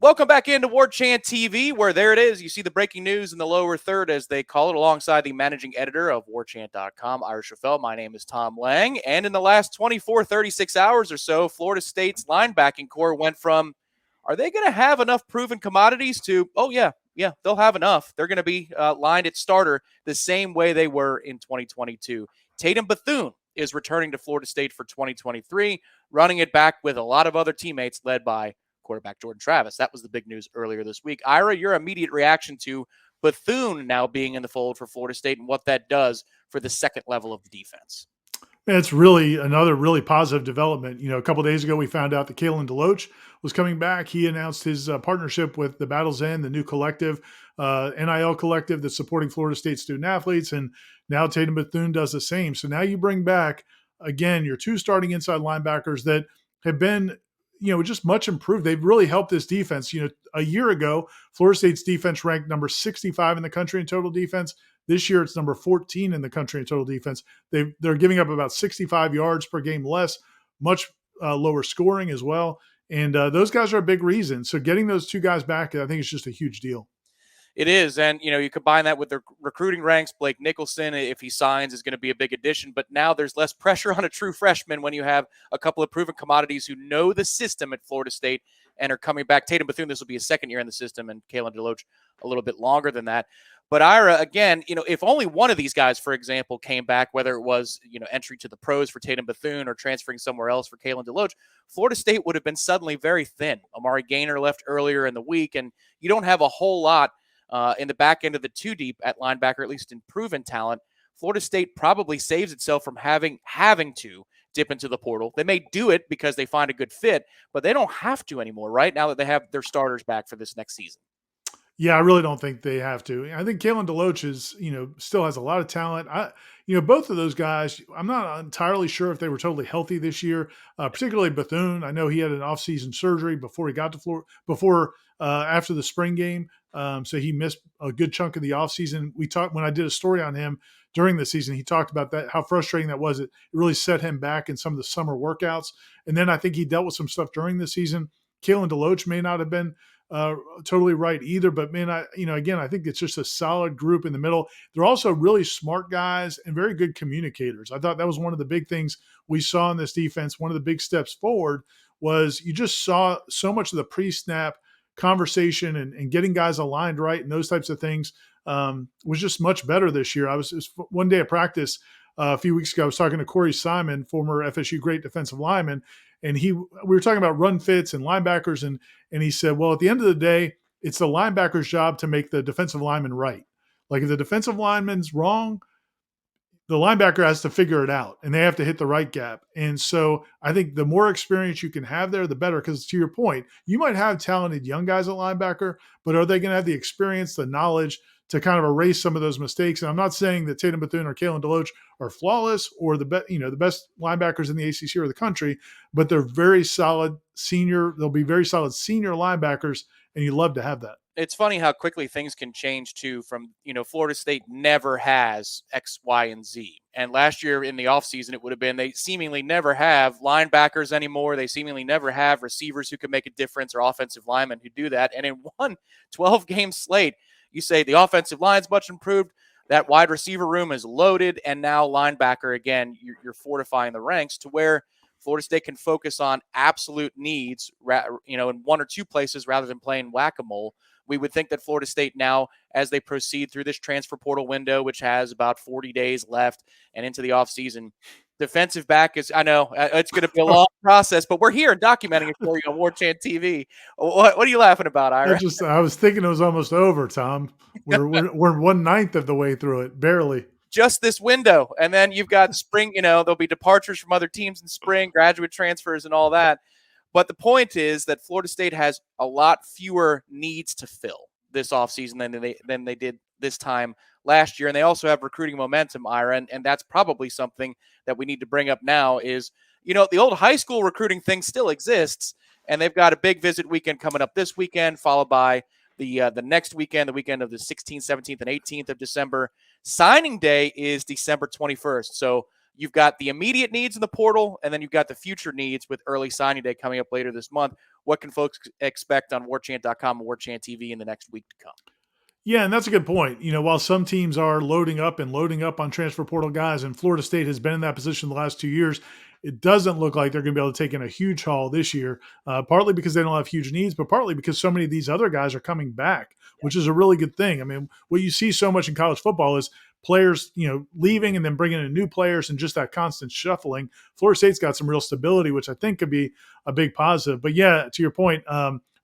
Welcome back into Warchant TV, where there it is. You see the breaking news in the lower third, as they call it, alongside the managing editor of Warchant.com, Ira Schafel. My name is Tom Lang. And in the last 36 hours or so, Florida State's linebacking core went from, are they going to have enough proven commodities to, oh, yeah, they'll have enough. They're going to be lined at starter the same way they were in 2022. TATUM Bethune is returning to Florida State for 2023, running it back with a lot of other teammates led by quarterback Jordan Travis. That was the big news earlier this week. Ira, your immediate reaction to Bethune now being in the fold for Florida State and what that does for the second level of the defense. It's really another really positive development. A couple of days ago, we found out that Kalen DeLoach was coming back. He announced his partnership with the Battle's End, the new collective, NIL collective that's supporting Florida State student athletes. And now TATUM Bethune does the same. So now you bring back, again, your two starting inside linebackers that have been just much improved. They've really helped this defense. A year ago, Florida State's defense ranked number 65 in the country in total defense. This year, it's number 14 in the country in total defense. They're giving up about 65 yards per game less, much lower scoring as well. And those guys are a big reason. So getting those two guys back, I think it's just a huge deal. It is, and you combine that with the recruiting ranks. Blake Nicholson, if he signs, is going to be a big addition. But now there's less pressure on a true freshman when you have a couple of proven commodities who know the system at Florida State and are coming back. TATUM Bethune, this will be his second year in the system, and Kalen DeLoach a little bit longer than that. But Ira, again, if only one of these guys, for example, came back, whether it was entry to the pros for TATUM Bethune or transferring somewhere else for Kalen DeLoach, Florida State would have been suddenly very thin. Amari Gaynor left earlier in the week, and you don't have a whole lot in the back end of the two deep at linebacker, at least in proven talent. Florida State probably saves itself from having to dip into the portal. They may do it because they find a good fit, but they don't have to anymore, right? Now that they have their starters back for this next season. Yeah, I really don't think they have to. I think Kalen DeLoach is, still has a lot of talent. Both of those guys, I'm not entirely sure if they were totally healthy this year, particularly Bethune. I know he had an off-season surgery before he got to Florida, after the spring game. So he missed a good chunk of the offseason. When I did a story on him during the season, he talked about that, how frustrating that was. It really set him back in some of the summer workouts. And then I think he dealt with some stuff during the season. Kalen DeLoach may not have been totally right either, but man, I think it's just a solid group in the middle. They're also really smart guys and very good communicators. I thought that was one of the big things we saw in this defense. One of the big steps forward was you just saw so much of the pre-snap conversation and getting guys aligned right and those types of things was just much better this year. It was one day of practice a few weeks ago. I was talking to Corey Simon, former FSU great defensive lineman, and we were talking about run fits and linebackers, and he said, well, at the end of the day, it's the linebacker's job to make the defensive lineman right. Like if the defensive lineman's wrong, the linebacker has to figure it out, and they have to hit the right gap. And so I think the more experience you can have there, the better, because to your point, you might have talented young guys at linebacker, but are they going to have the experience, the knowledge to kind of erase some of those mistakes? And I'm not saying that TATUM Bethune or Kalen DeLoach are flawless or the best linebackers in the ACC or the country, but they're very solid senior. They'll be very solid senior linebackers, and you love to have that. It's funny how quickly things can change too from, Florida State never has X, Y, and Z. And last year in the offseason, it would have been they seemingly never have linebackers anymore. They seemingly never have receivers who can make a difference or offensive linemen who do that. And in one 12-game slate, you say the offensive line's much improved, that wide receiver room is loaded, and now linebacker, again, you're fortifying the ranks to where Florida State can focus on absolute needs, in one or two places rather than playing whack-a-mole. We would think that Florida State now, as they proceed through this transfer portal window, which has about 40 days left and into the offseason, defensive back is, I know, it's going to be a long process, but we're here documenting it for you on Warchant TV. What are you laughing about, Ira? I was thinking it was almost over, Tom. We're 1/9 of the way through it, barely. Just this window. And then you've got spring, there'll be departures from other teams in spring, graduate transfers and all that. But the point is that Florida State has a lot fewer needs to fill this offseason than they did this time last year. And they also have recruiting momentum, Ira, and that's probably something that we need to bring up now is, the old high school recruiting thing still exists, and they've got a big visit weekend coming up this weekend, followed by the next weekend, the weekend of the 16th, 17th, and 18th of December. Signing day is December 21st. So you've got the immediate needs in the portal, and then you've got the future needs with early signing day coming up later this month. what can folks expect on warchant.com and Warchant TV in the next week to come? Yeah, and that's a good point. While some teams are loading up on transfer portal guys, and Florida State has been in that position the last 2 years, it doesn't look like they're going to be able to take in a huge haul this year, partly because they don't have huge needs, but partly because so many of these other guys are coming back, which is a really good thing. I mean, what you see so much in college football is players, leaving and then bringing in new players and just that constant shuffling. Florida State's got some real stability, which I think could be a big positive. But yeah, to your point,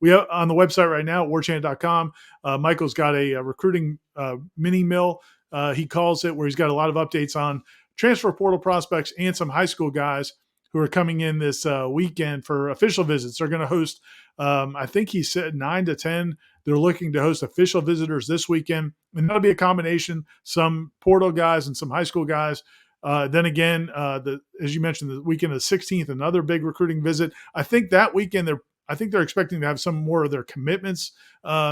we have on the website right now, warchant.com. Michael's got a recruiting mini mill, he calls it, where he's got a lot of updates on transfer portal prospects and some high school guys who are coming in this weekend for official visits. They're going to host, I think he said 9 to 10. They're looking to host official visitors this weekend. And that'll be a combination, some portal guys and some high school guys. Then again, as you mentioned, the weekend of the 16th, another big recruiting visit. I think that weekend they're expecting to have some more of their commitments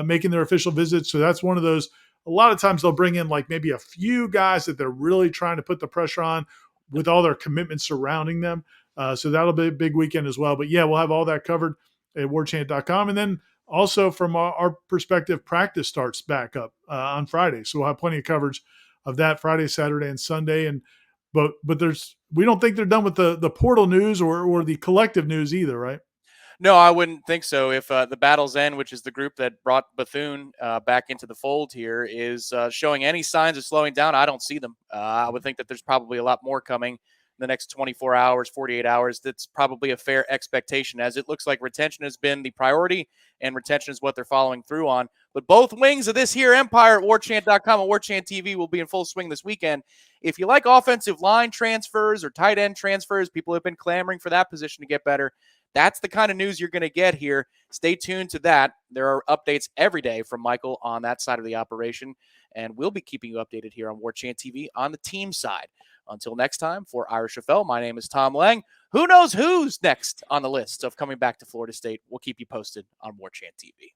making their official visits. So that's one of those. A lot of times they'll bring in like maybe a few guys that they're really trying to put the pressure on with all their commitments surrounding them. So that'll be a big weekend as well. But yeah, we'll have all that covered at warchant.com. And then also from our perspective, practice starts back up on Friday. So we'll have plenty of coverage of that Friday, Saturday, and Sunday. But we don't think they're done with the portal news or the collective news either, right? No, I wouldn't think so. If the Battle's End, which is the group that brought Bethune back into the fold here, is showing any signs of slowing down, I don't see them. I would think that there's probably a lot more coming in the next 24 hours, 48 hours. That's probably a fair expectation, as it looks like retention has been the priority, and retention is what they're following through on. But both wings of this here empire at warchant.com and Warchant TV will be in full swing this weekend. If you like offensive line transfers or tight end transfers, people have been clamoring for that position to get better. That's the kind of news you're going to get here. Stay tuned to that. There are updates every day from Michael on that side of the operation, and we'll be keeping you updated here on Warchant TV on the team side. Until next time, for Irish FL, my name is Tom Lang. Who knows who's next on the list of coming back to Florida State? We'll keep you posted on Warchant TV.